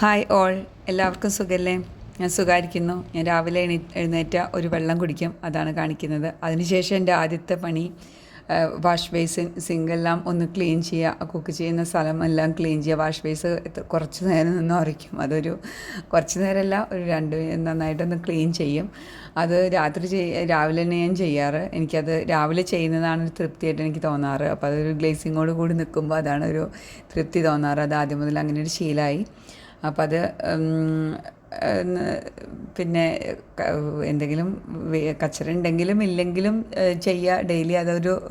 Hi all, എല്ലാവർക്കും സുഖല്ലേ? ഞാൻ സുഖമായിരിക്കുന്നു. ഞാൻ രാവിലെ എഴുന്നേറ്റ ഒരു വെള്ളം കുടിക്കും, അതാണ് കാണിക്കുന്നത്. അതിനുശേഷം എൻ്റെ ആദ്യത്തെ പണി വാഷ് ബേസിൻ സിങ്കെല്ലാം ഒന്ന് ക്ലീൻ ചെയ്യുക, കുക്ക് ചെയ്യുന്ന സ്ഥലം എല്ലാം ക്ലീൻ ചെയ്യുക. വാഷ് ബേസ് കുറച്ച് നേരം നിന്ന് ഉറയ്ക്കും, കുറച്ച് നേരമല്ല, ഒരു നന്നായിട്ടൊന്ന് ക്ലീൻ ചെയ്യും. അത് രാവിലെ തന്നെ ഞാൻ ചെയ്യാറ്. എനിക്കത് രാവിലെ ചെയ്യുന്നതാണ് ഒരു തൃപ്തിയായിട്ട് എനിക്ക് തോന്നാറ്. അപ്പോൾ അതൊരു ഗ്ലേസിങ്ങോട് കൂടി നിൽക്കുമ്പോൾ അതാണ് ഒരു തൃപ്തി തോന്നാറ്. അത് ആദ്യം മുതൽ അങ്ങനെ ഒരു ശീലമായി. അപ്പം അത് പിന്നെ എന്തെങ്കിലും കച്ചറ ഉണ്ടെങ്കിലും ഇല്ലെങ്കിലും ചെയ്യുക ഡെയിലി.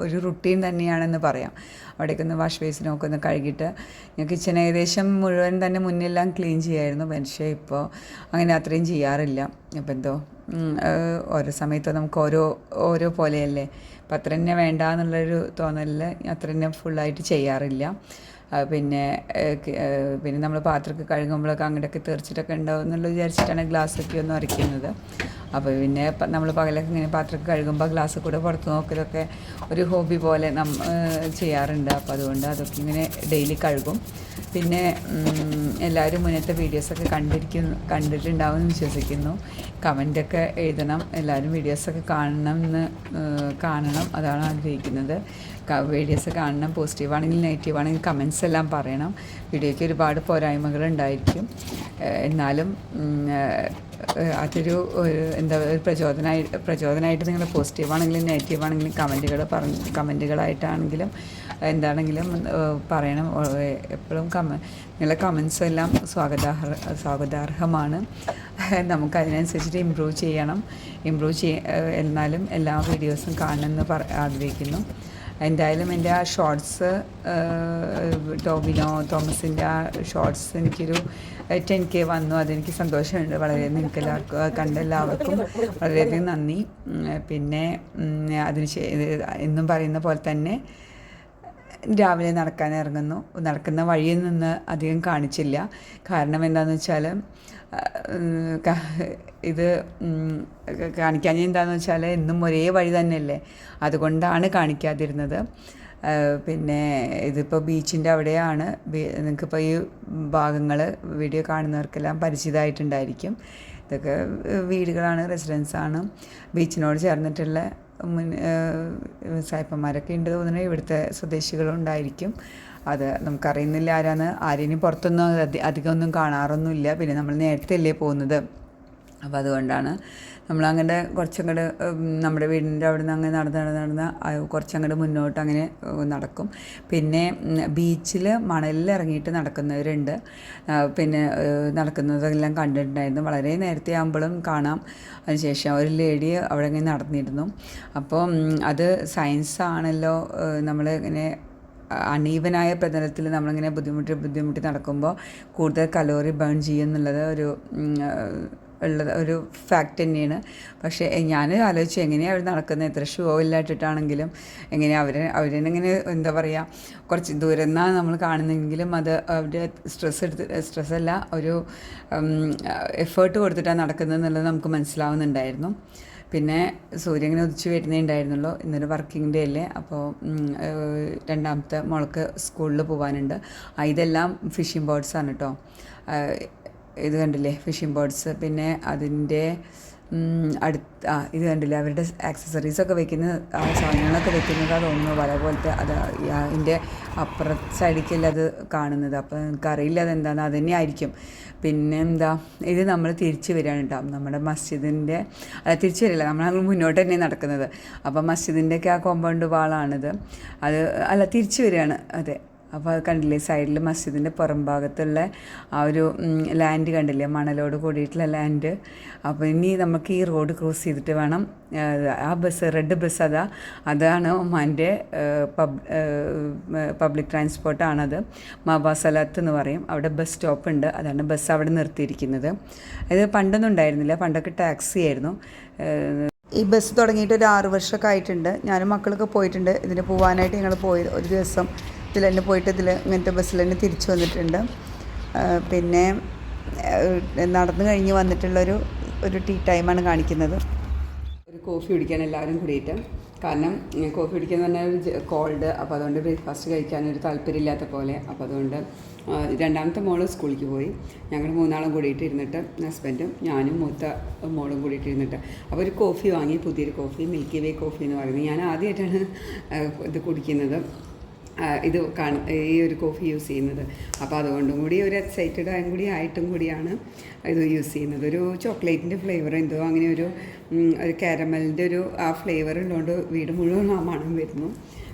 ഒരു റുട്ടീൻ തന്നെയാണെന്ന് പറയാം. അവിടേക്കൊന്ന് വാഷ് ബേസിനൊക്കെ ഒന്ന് കഴുകിയിട്ട് ഞാൻ കിച്ചൺ ഏകദേശം മുഴുവൻ തന്നെ മുന്നെല്ലാം ക്ലീൻ ചെയ്യായിരുന്നു. പക്ഷേ ഇപ്പോൾ അങ്ങനെ അത്രയും ചെയ്യാറില്ല. അപ്പം ഓരോ സമയത്ത് നമുക്ക് ഓരോ പോലെയല്ലേ. അപ്പം അത്ര തന്നെ വേണ്ട എന്നുള്ളൊരു തോന്നലിൽ അത്ര തന്നെ ഫുള്ളായിട്ട് ചെയ്യാറില്ല. പിന്നെ നമ്മൾ പാത്രമൊക്കെ കഴുകുമ്പോഴൊക്കെ അങ്ങോട്ടൊക്കെ തെറിച്ചിട്ടൊക്കെ ഉണ്ടാവും എന്നുള്ള വിചാരിച്ചിട്ടാണ് ഗ്ലാസ്സൊക്കെ ഒന്ന് ഉരയ്ക്കുന്നത്. അപ്പോൾ പിന്നെ നമ്മൾ പകലൊക്കെ ഇങ്ങനെ പാത്രമൊക്കെ കഴുകുമ്പോൾ ഗ്ലാസ് കൂടെ പുറത്ത് നോക്കലൊക്കെ ഒരു ഹോബി പോലെ ചെയ്യാറുണ്ട്. അപ്പോൾ അതുകൊണ്ട് അതൊക്കെ ഇങ്ങനെ ഡെയിലി കഴുകും. പിന്നെ എല്ലാവരും മുന്നത്തെ വീഡിയോസൊക്കെ കണ്ടിട്ടുണ്ടാവും എന്ന് വിശ്വസിക്കുന്നു. കമൻറ്റൊക്കെ എഴുതണം. എല്ലാവരും വീഡിയോസൊക്കെ കാണണം, അതാണ് ആഗ്രഹിക്കുന്നത്. വീഡിയോസ് കാണണം. പോസിറ്റീവാണെങ്കിൽ നെഗറ്റീവാണെങ്കിൽ കമൻസ് എല്ലാം പറയണം. വീഡിയോയ്ക്ക് ഒരുപാട് പോരായ്മകളുണ്ടായിരിക്കും, എന്നാലും അതൊരു പ്രചോദനമായിട്ട് നിങ്ങൾ പോസിറ്റീവാണെങ്കിലും നെഗറ്റീവാണെങ്കിലും കമൻറ്റുകളായിട്ടാണെങ്കിലും എന്താണെങ്കിലും പറയണം. എപ്പോഴും നിങ്ങളുടെ കമൻസ് എല്ലാം സ്വാഗതാർഹമാണ്. നമുക്കതിനനുസരിച്ചിട്ട് എന്നാലും എല്ലാ വീഡിയോസും കാണണമെന്ന് ആഗ്രഹിക്കുന്നു. എന്തായാലും എൻ്റെ ആ ഷോർട്സ് ടോബിനോ തോമസിൻ്റെ ആ ഷോർട്സ് എനിക്കൊരു 10K വന്നു. അതെനിക്ക് സന്തോഷമുണ്ട്. വളരെയധികം നിങ്ങൾക്ക് കണ്ട എല്ലാവർക്കും വളരെയധികം നന്ദി. പിന്നെ എന്നും പറയുന്ന പോലെ തന്നെ രാവിലെ നടക്കാൻ ഇറങ്ങുന്നു. നടക്കുന്ന വഴിയിൽ നിന്ന് അധികം കാണിച്ചില്ല. കാരണം എന്താണെന്ന് വെച്ചാൽ ഇത് കാണിക്കാൻ എന്താണെന്ന് വെച്ചാൽ എന്നും ഒരേ വഴി തന്നെയല്ലേ, അതുകൊണ്ടാണ് കാണിക്കാതിരുന്നത്. പിന്നെ ഇതിപ്പോൾ ബീച്ചിൻ്റെ അവിടെയാണ്. നിങ്ങൾക്കിപ്പോൾ ഈ ഭാഗങ്ങൾ വീഡിയോ കാണുന്നവർക്കെല്ലാം പരിചിതമായിട്ടുണ്ടായിരിക്കും. ഇതൊക്കെ വീടുകളാണ്, റെസിഡൻസാണ്. ബീച്ചിനോട് ചേർന്നിട്ടുള്ള സായിപ്പന്മാരൊക്കെ ഉണ്ട് തോന്നുന്നു. ഇവിടുത്തെ സ്വദേശികളുണ്ടായിരിക്കും. അത് നമുക്കറിയുന്നില്ല ആരെയും പുറത്തൊന്നും അധികമൊന്നും കാണാറൊന്നുമില്ല. പിന്നെ നമ്മൾ നേരത്തെ അല്ലേ പോകുന്നത്. അപ്പോൾ അതുകൊണ്ടാണ് നമ്മളങ്ങനെ കുറച്ചങ്ങോട്ട് നമ്മുടെ വീടിൻ്റെ അവിടെ നിന്ന് അങ്ങനെ നടന്ന് കുറച്ചങ്ങോട്ട് മുന്നോട്ട് അങ്ങനെ നടക്കും. പിന്നെ ബീച്ചിൽ മണലിൽ ഇറങ്ങിയിട്ട് നടക്കുന്നവരുണ്ട്. പിന്നെ നടക്കുന്നതെല്ലാം കണ്ടിട്ടുണ്ടായിരുന്നു. വളരെ നേരത്തെ ആകുമ്പോഴും കാണാം. അതിനുശേഷം ഒരു ലേഡി അവിടെ ഇങ്ങനെ നടന്നിരുന്നു. അപ്പോൾ അത് സയൻസ് ആണല്ലോ. നമ്മൾ ഇങ്ങനെ അണീവനായ പ്രതലത്തിൽ നമ്മളിങ്ങനെ ബുദ്ധിമുട്ടി നടക്കുമ്പോൾ കൂടുതൽ കലോറി ബേൺ ചെയ്യുമെന്നുള്ളത് ഒരു ഫാക്റ്റ് തന്നെയാണ്. പക്ഷേ ഞാൻ ആലോചിച്ചു, എങ്ങനെയാണ് അവർ നടക്കുന്നത്? എത്ര ഷോ ഇല്ലാട്ടിട്ടാണെങ്കിലും എങ്ങനെയാണ് അവരെങ്ങനെ എന്താ പറയുക, കുറച്ച് ദൂരം നിന്നാണ് നമ്മൾ കാണുന്നെങ്കിലും അത് അവരുടെ സ്ട്രെസ്സല്ല, ഒരു എഫേർട്ട് കൊടുത്തിട്ടാണ് നടക്കുന്നത് എന്നുള്ളത് നമുക്ക് മനസ്സിലാവുന്നുണ്ടായിരുന്നു. പിന്നെ സൂര്യൻ ഇങ്ങനെ ഉദിച്ച് വരുന്നേ ഉണ്ടായിരുന്നുള്ളൂ. ഇന്നൊരു വർക്കിംഗ് ഡേ അല്ലേ. അപ്പോൾ രണ്ടാമത്തെ മോൾക്ക് സ്കൂളിൽ പോകാനുണ്ട്. ഇതെല്ലാം ഫിഷിംഗ് ബോട്ട്സാണ് കേട്ടോ. ഇത് കണ്ടില്ലേ, ഫിഷിംഗ് ബോട്ട്സ്. പിന്നെ അതിൻ്റെ ഇത് കണ്ടില്ലേ, അവരുടെ ആക്സസറീസൊക്കെ വെക്കുന്ന സാധനങ്ങളൊക്കെ വെക്കുന്നതാണ് തോന്നുന്നു, വല പോലത്തെ. അതിൻ്റെ അപ്പുറത്തെ സൈഡിലേക്കല്ല അത് കാണുന്നത്. അപ്പോൾ എനിക്കറിയില്ല അതെന്താണ്, അത് തന്നെ ആയിരിക്കും. പിന്നെ ഇത് നമ്മൾ തിരിച്ച് വരികയാണ് കേട്ടോ. നമ്മുടെ മസ്ജിദിൻ്റെ തിരിച്ച് വരില്ല, നമ്മൾ മുന്നോട്ട് തന്നെ നടക്കുന്നത്. അപ്പോൾ മസ്ജിദിൻ്റെയൊക്കെ ആ കോമ്പൗണ്ട് വാളാണിത്. തിരിച്ച് വരികയാണ്. അതെ. അപ്പോൾ അത് കണ്ടില്ലേ, സൈഡിൽ മസ്ജിദിൻ്റെ പുറം ഭാഗത്തുള്ള ആ ഒരു ലാൻഡ് കണ്ടില്ലേ, മണലോട് കൂടിയിട്ടുള്ള ലാൻഡ്. അപ്പോൾ ഇനി നമുക്ക് ഈ റോഡ് ക്രോസ് ചെയ്തിട്ട് വേണം ആ ബസ്, റെഡ് ബസ് അതാണ് ഒമാൻ്റെ പബ്ലിക് ട്രാൻസ്പോർട്ടാണത്. മബാസലാത്ത് എന്ന് പറയും. അവിടെ ബസ് സ്റ്റോപ്പ് ഉണ്ട്. അതാണ് ബസ് അവിടെ നിർത്തിയിരിക്കുന്നത്. ഇത് പണ്ടൊന്നും ഉണ്ടായിരുന്നില്ല, പണ്ടൊക്കെ ടാക്സി ആയിരുന്നു. ഈ ബസ് തുടങ്ങിയിട്ട് ഒരു 6 വർഷമൊക്കെ ആയിട്ടുണ്ട്. ഞാനും മക്കളൊക്കെ പോയിട്ടുണ്ട്. ഇതിന് പോകാനായിട്ട് ഞങ്ങൾ പോയി ഒരു ദിവസം ഇതിൽ തന്നെ പോയിട്ട് ഇങ്ങനത്തെ ബസ്സിൽ തന്നെ തിരിച്ചു വന്നിട്ടുണ്ട്. പിന്നെ നടന്നു കഴിഞ്ഞ് വന്നിട്ടുള്ളൊരു ടീ ടൈമാണ് കാണിക്കുന്നത്. ഒരു കോഫി കുടിക്കാൻ എല്ലാവരും കൂടിയിട്ട് കാരണം കോഫി കുടിക്കുന്ന പറഞ്ഞാൽ ഒരു കോൾഡ്, അപ്പോൾ അതുകൊണ്ട് ബ്രേക്ക്ഫാസ്റ്റ് കഴിക്കാനൊരു താല്പര്യമില്ലാത്ത പോലെ. അപ്പോൾ അതുകൊണ്ട് രണ്ടാമത്തെ മോള് സ്കൂളിലേക്ക് പോയി. ഞങ്ങൾ മൂന്നാളും കൂടിയിട്ട് ഇരുന്നിട്ട്, ഹസ്ബൻഡും ഞാനും മൂത്ത മോളും കൂടിയിട്ട് ഇരുന്നിട്ട് അപ്പോൾ ഒരു കോഫി വാങ്ങി, പുതിയൊരു കോഫി, മിൽക്കി വേ കോഫി എന്ന് പറയുന്നത്. ഞാൻ ആദ്യമായിട്ടാണ് ഇത് കുടിക്കുന്നത്, ഈ ഒരു കോഫി യൂസ് ചെയ്യുന്നത്. അപ്പോൾ അതുകൊണ്ടും കൂടി ഒരു എക്സൈറ്റഡ് ആയും കൂടി ആയിട്ടും കൂടിയാണ് ഇത് യൂസ് ചെയ്യുന്നത്. ഒരു ചോക്ലേറ്റിൻ്റെ ഫ്ലേവർ എന്തോ അങ്ങനെ ഒരു കാരമലിൻ്റെ ഒരു ആ ഫ്ലേവർ ഉള്ളതുകൊണ്ട് വീട് മുഴുവൻ ആ മണം വരുന്നു.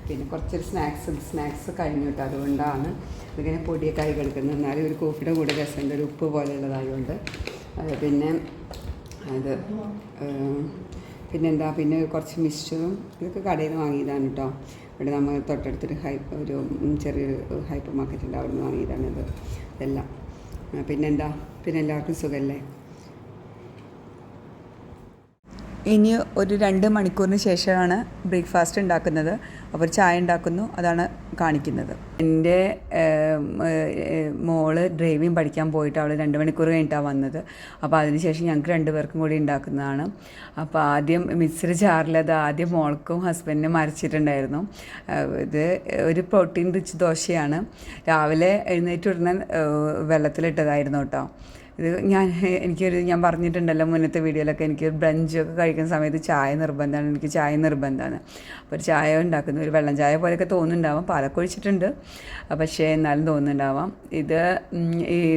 പിന്നെ കുറച്ചൊരു സ്നാക്സ് കഴിഞ്ഞു കേട്ടോ, അതുകൊണ്ടാണ് ഇതിങ്ങനെ പൊടിയൊക്കെ ആയി കിടക്കുന്നത്. എന്നാലും ഒരു കോഫിയുടെ കൂടെ രസമുണ്ട്, ഒരു ഉപ്പ് പോലെയുള്ളതായതുകൊണ്ട്. പിന്നെ അത് പിന്നെന്താ, പിന്നെ കുറച്ച് മിക്സ്ചറും ഇതൊക്കെ കടയിൽ നിന്ന് വാങ്ങിയതാണ് കേട്ടോ. ഇവിടെ നമ്മൾ തൊട്ടടുത്തൊരു ഒരു ചെറിയൊരു ഹൈപ്പർ മാർക്കറ്റ് ഉണ്ട്, അവിടെ നിന്ന് വാങ്ങിയതാണിത് ഇതെല്ലാം. പിന്നെന്താ, പിന്നെ എല്ലാവർക്കും സുഖമല്ലേ? ഇനി ഒരു 2 മണിക്കൂറിന് ശേഷമാണ് ബ്രേക്ക്ഫാസ്റ്റ് ഉണ്ടാക്കുന്നത്. അപ്പോൾ ചായ ഉണ്ടാക്കുന്നു, അതാണ് കാണിക്കുന്നത്. എൻ്റെ മോള് ഡ്രൈവിംഗ് പഠിക്കാൻ പോയിട്ട് അവൾ 2 മണിക്കൂർ കഴിഞ്ഞിട്ടാണ് വന്നത്. അപ്പോൾ അതിനുശേഷം ഞങ്ങൾക്ക് 2 പേർക്കും കൂടി ഉണ്ടാക്കുന്നതാണ്. അപ്പോൾ ആദ്യം മിക്സർ ജാറിലത് ആദ്യം മോൾക്കും ഹസ്ബൻഡിനും അരച്ചിട്ടുണ്ടായിരുന്നു. ഇത് ഒരു പ്രോട്ടീൻ റിച്ച് ദോശയാണ്. രാവിലെ എഴുന്നേറ്റ് ഉടനെ വെള്ളത്തിലിട്ടതായിരുന്നു കേട്ടോ. ഇത് ഞാൻ പറഞ്ഞിട്ടുണ്ടല്ലോ മുന്നത്തെ വീഡിയോയിലൊക്കെ, എനിക്ക് ബ്രഞ്ചൊക്കെ കഴിക്കുന്ന സമയത്ത് ചായ നിർബന്ധമാണ്. അപ്പോൾ ഒരു ചായ ഉണ്ടാക്കുന്ന ഒരു വെള്ളം ചായ പോലെയൊക്കെ തോന്നുന്നുണ്ടാവാം, പാലൊക്കെ ഒഴിച്ചിട്ടുണ്ട്, പക്ഷേ എന്നാലും തോന്നുന്നുണ്ടാവാം.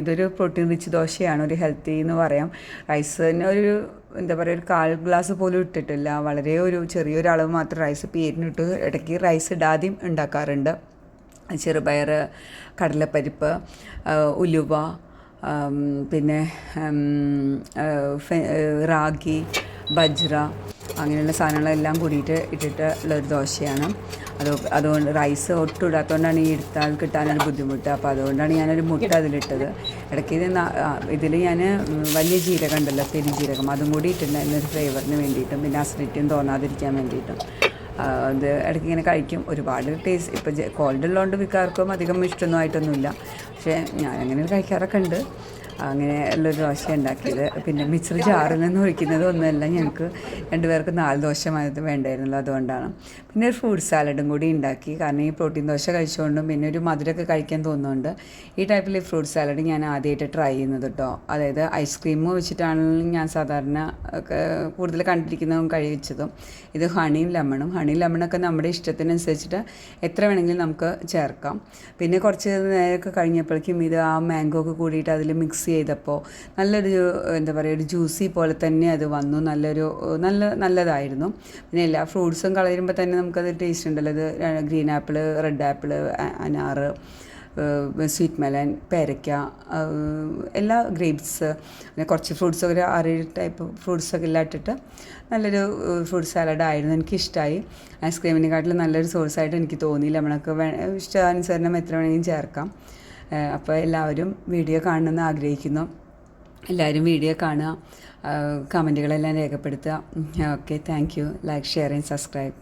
ഇതൊരു പ്രോട്ടീൻ റിച്ച് ദോശയാണ്, ഒരു ഹെൽത്തി എന്ന് പറയാം. റൈസിന് ഒരു എന്താ പറയുക, ഒരു 1/4 ഗ്ലാസ് പോലും ഇട്ടിട്ടില്ല, വളരെ ഒരു ചെറിയൊരു അളവ് മാത്രം റൈസ് പേരിനിട്ട്. ഇടയ്ക്ക് റൈസ് ഇടാതെയും ഉണ്ടാക്കാറുണ്ട്. ചെറുപയർ, കടലപ്പരിപ്പ്, ഉലുവ, പിന്നെ റാഗി, ബജ്ര, അങ്ങനെയുള്ള സാധനങ്ങളെല്ലാം കൂടിയിട്ട് ഇട്ടിട്ട് ഉള്ളൊരു ദോശയാണ്. അതുകൊണ്ട് റൈസ് ഒട്ടും ഇടാത്തതുകൊണ്ടാണ് ഈ എടുത്താൽ കിട്ടാനൊരു ബുദ്ധിമുട്ട്. അപ്പോൾ അതുകൊണ്ടാണ് ഞാനൊരു മുട്ട അതിലിട്ടത്. ഇടയ്ക്ക് ഇതിൽ ഞാൻ വലിയ ജീരകം ഉണ്ടല്ലോ, പെരുംജീരകം, അതും കൂടി ഇട്ടിട്ടുണ്ടായിരുന്നു ഒരു ഫ്ലേവറിന് വേണ്ടിയിട്ടും, പിന്നെ അസിഡിറ്റിയും തോന്നാതിരിക്കാൻ വേണ്ടിയിട്ടും. അത് ഇടയ്ക്ക് ഇങ്ങനെ കഴിക്കും. ഒരുപാട് ടേസ്റ്റ്, ഇപ്പോൾ കോൾഡ് ഉള്ളതുകൊണ്ട് മിക്കവാർക്കും അധികം ഇഷ്ടമൊന്നും ആയിട്ടൊന്നുമില്ല, പക്ഷേ ഞാനങ്ങനെ കഴിക്കാറൊക്കെ ഉണ്ട്. അങ്ങനെ ഉള്ളൊരു ദോശ ഉണ്ടാക്കിയത്. പിന്നെ മിക്സർ ജാറിൽ നിന്ന് ഒഴിക്കുന്നത് ഒന്നുമല്ല, ഞങ്ങൾക്ക് 2 പേർക്ക് 4 ദോശ വേണ്ടായിരുന്നല്ലോ, അതുകൊണ്ടാണ്. പിന്നെ ഒരു ഫ്രൂട്ട് സാലഡും കൂടി ഉണ്ടാക്കി, കാരണം ഈ പ്രോട്ടീൻ ദോശ കഴിച്ചുകൊണ്ടും പിന്നെ ഒരു മധുരമൊക്കെ കഴിക്കാൻ തോന്നുന്നുണ്ട്. ഈ ടൈപ്പിൽ ഫ്രൂട്ട് സാലഡ് ഞാൻ ആദ്യമായിട്ട് ട്രൈ ചെയ്യുന്നത് കേട്ടോ. അതായത് ഐസ്ക്രീം വെച്ചിട്ടാണെങ്കിലും ഞാൻ സാധാരണ കൂടുതൽ കണ്ടിരിക്കുന്നതും കഴിച്ചതും. ഇത് ഹണിയും ലെമണൊക്കെ നമ്മുടെ ഇഷ്ടത്തിനനുസരിച്ചിട്ട് എത്ര വേണമെങ്കിലും നമുക്ക് ചേർക്കാം. പിന്നെ കുറച്ച് നേരമൊക്കെ കഴിഞ്ഞപ്പോഴേക്കും ഇത് ആ മാംഗോ ഒക്കെ കൂടിയിട്ട് അതിൽ മിക്സ് ചെയ്തപ്പോൾ നല്ലൊരു എന്താ പറയുക, ഒരു ജ്യൂസി പോലെ തന്നെ അത് വന്നു. നല്ലതായിരുന്നു. പിന്നെ എല്ലാ ഫ്രൂട്ട്സും കളയുമ്പോൾ തന്നെ നമുക്കത് ടേസ്റ്റ് ഉണ്ടല്ലോ. ഇത് ഗ്രീൻ ആപ്പിൾ, റെഡ് ആപ്പിൾ, അനാറ്, സ്വീറ്റ് മെലൺ, പേരയ്ക്ക, എല്ലാ ഗ്രേപ്സ്, പിന്നെ കുറച്ച് ഫ്രൂട്ട്സ്, ഒരു 6 ടൈപ്പ് ഫ്രൂട്ട്സൊക്കെ എല്ലാം ഇട്ടിട്ട് നല്ലൊരു ഫ്രൂട്ട് സാലഡായിരുന്നു. എനിക്കിഷ്ടമായി. ഐസ്ക്രീമിനെക്കാട്ടിലും നല്ലൊരു സോഴ്സായിട്ട് എനിക്ക് തോന്നി. ലെമണൊക്കെ ഇഷ്ടാനുസരണം എത്ര വേണമെങ്കിലും ചേർക്കാം. അപ്പോൾ എല്ലാവരും വീഡിയോ കാണണമെന്ന് ആഗ്രഹിക്കുന്നു. എല്ലാവരും വീഡിയോ കാണുക, കമൻറ്റുകളെല്ലാം രേഖപ്പെടുത്തുക. Okay, thank you. Like, share and subscribe.